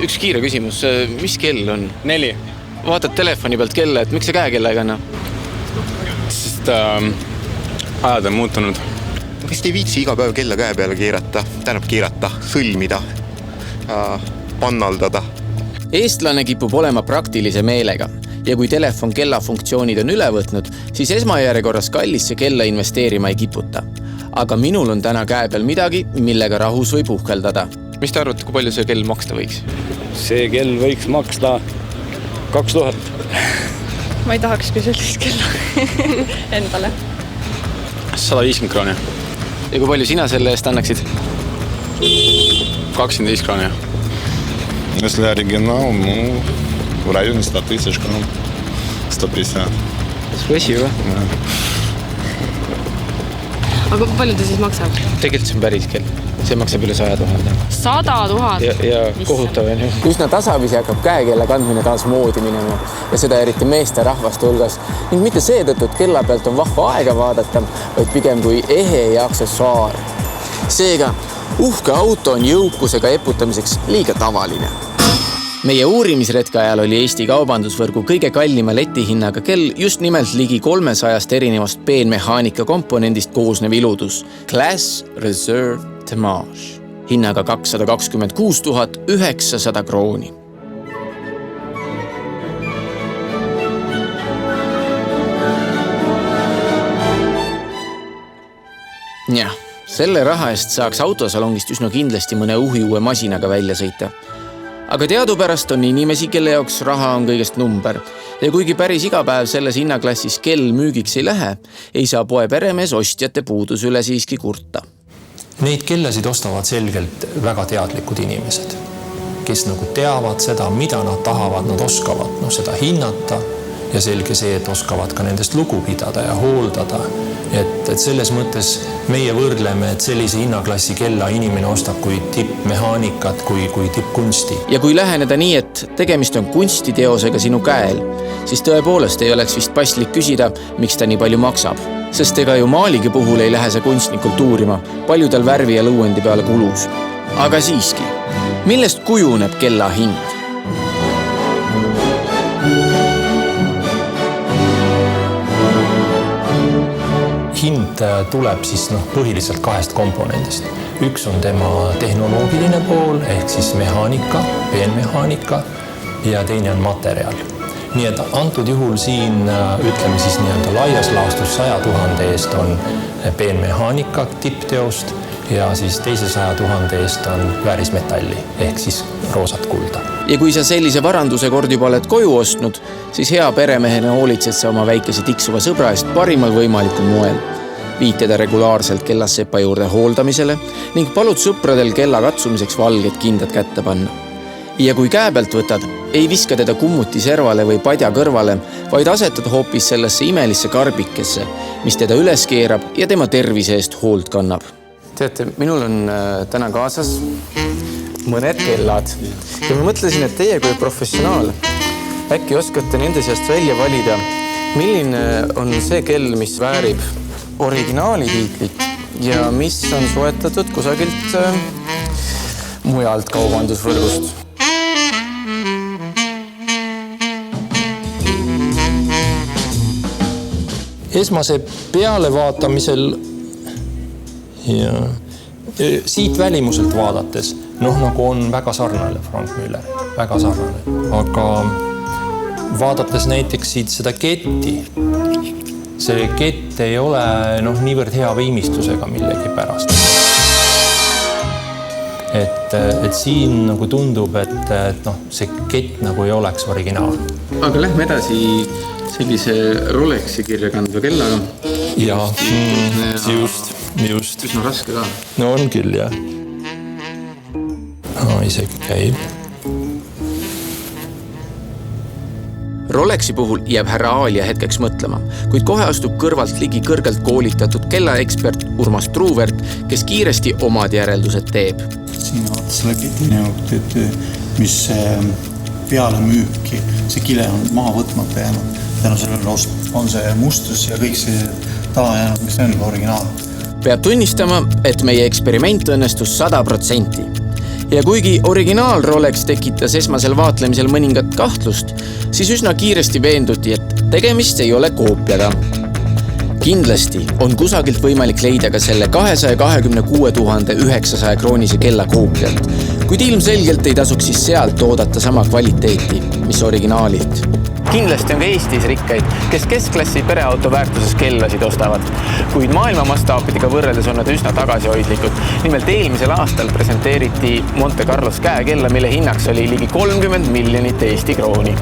Üks kiire küsimus, mis kell on? 4. Vaatad telefoni pealt kella, et miks sa käekella ei kanna? Sest ajad on muutunud. Kas te ei viitsi iga päev kella käe peale keerata? Tähendab keerata, sõlmida, pannaldada. Eestlane kipub olema praktilise meelega ja kui telefon kella funktsioonid on üle võtnud, siis esmajärjekorras kallisse kella investeerima ei kiputa. Aga minul on täna käe peal midagi, millega rahus võib uhkeldada. Mis te arvate, kui palju see kell maksta võiks? See kell võiks maksta 2000. Ma ei tahaks küll sellist kella endale. 150 krooni. Ja kui palju sina selle eest annaksid? 25 krooni. Если оригинал, в районе 100 000 крон. 150. Спасибо. Aga palju ta siis maksab? Tegelikult see on päris kell. See maksab üle 100 000. 100 000? Ja kohutav on ju. Üsna tasapisi hakkab käekella kandmine taas moodi minema ja seda eriti meeste rahvaste hulgas. Ning mitte seetõttu, et kella pealt on vahva aega vaadata, vaid pigem kui ehe ja aksessuaar. Seega, uhke auto on jõukusega eputamiseks liiga tavaline. Meie uurimisretke ajal oli Eesti kaubandusvõrgu kõige kallima letihinnaga kell just nimelt ligi 300 erinevast peenmehaanika komponendist koosnev iludus Class Reserve Temage hinnaga 226 900 krooni. Jah, selle raha eest saaks autosalongist üsna kindlasti mõne uhiuue masinaga välja sõita. Aga teadupärast on inimesi, kelle jaoks raha on kõigest number. Ja kuigi päris iga päev selles hinnaklassis kell müügiks ei lähe, ei saa poe peremees ostjate puudus üle siiski kurta. Neid kellasid ostavad selgelt väga teadlikud inimesed, kes nagu teavad seda, mida nad tahavad, nad oskavad seda hinnata ja selge see, et oskavad ka nendest lugu pidada ja hooldada. Et selles mõttes meie võrdleme, et sellise hinnaklassi kella inimene ostab kui tippmehaanikat, kui tippkunsti. Ja kui läheneda nii, et tegemist on kunstiteosega sinu käel, siis tõepoolest ei oleks vist paslik küsida, miks ta nii palju maksab. Sest ega ju maaligi puhul ei lähe see kunstnikult uurima, palju tal värvi ja lõuendi peale kulus. Aga siiski, millest kujuneb kella hind? Hind tuleb siis põhiliselt 2 komponendist. Üks on tema tehnoloogiline pool, ehk siis mehaanika, peenmehaanika ja teine on materjal. Nii et antud juhul siin, ütleme siis nii-öelda laias laastus 100 000 eest on peenmehaanika tippteost ja siis teise 100 000 eest on väärismetalli, ehk siis roosat kulda. Ja kui sa sellise varanduse kord juba oled koju ostnud, siis hea peremehena hoolitsed sa oma väikese tiksuva sõbra eest parimal võimalikul moel. Viid teda regulaarselt kellassepa juurde hooldamisele ning palud sõpradel kella katsumiseks valged kindad kätte panna. Ja kui käe pealt võtad, ei viska teda kummuti servale või padja kõrvale, vaid asetad hoopis sellesse imelisse karbikesse, mis teda üles keerab ja tema tervise eest hoolt kannab. Teate, minul on täna kaasas mõned kellad ja ma mõtlesin, et teie kui professionaal äkki oskate nende seast välja valida, milline on see kell, mis väärib originaali tiitlit ja mis on soetatud kusagilt mujalt kaubandusvõrgust. Esmase pealevaatamisel ja siit välimuselt vaadates, nagu on väga sarnane Frank Müller, väga sarnane. Aga vaadates näiteks siit seda ketti, see kett ei ole niivõrd hea viimistusega millegi pärast. Et siin tundub, et see kett ei oleks originaal. Aga lähme edasi sellise Rolexi kirja kandva kellaga. Ja, just. Üsna raske ka. No on küll, jah. Isegi käib. Rolexi puhul jääb härra Aalia hetkeks mõtlema, kuid kohe astub kõrvalt ligi kõrgelt koolitatud kellaekspert Urmas Truuvert, kes kiiresti omad järeldused teeb. Siin vaatas läbi, mis peale müüki, see kile on maha võtmata jäänud. Tänu sellele on see mustus ja kõik see taha jäänud, mis on originaal. Peab tunnistama, et meie eksperiment õnnestus 100%. Ja kuigi originaal Rolex tekitas esmasel vaatlemisel mõningat kahtlust, siis üsna kiiresti veenduti, et tegemist ei ole koopiaga. Kindlasti on kusagilt võimalik leida ka selle 226 900 kroonise kella koopiat, kuid ilmselgelt ei tasuks siis sealt oodata sama kvaliteeti, mis originaalilt. Kindlasti on ka Eestis rikkaid, kes keskklassi pereauto väärtuses kellasid ostavad, kuid maailma mastaapidega võrreldes on nad üsna tagasihoidlikud. Nimelt eelmisel aastal presenteeriti Monte Carlos käekella, mille hinnaks oli ligi 30 miljonit Eesti krooni.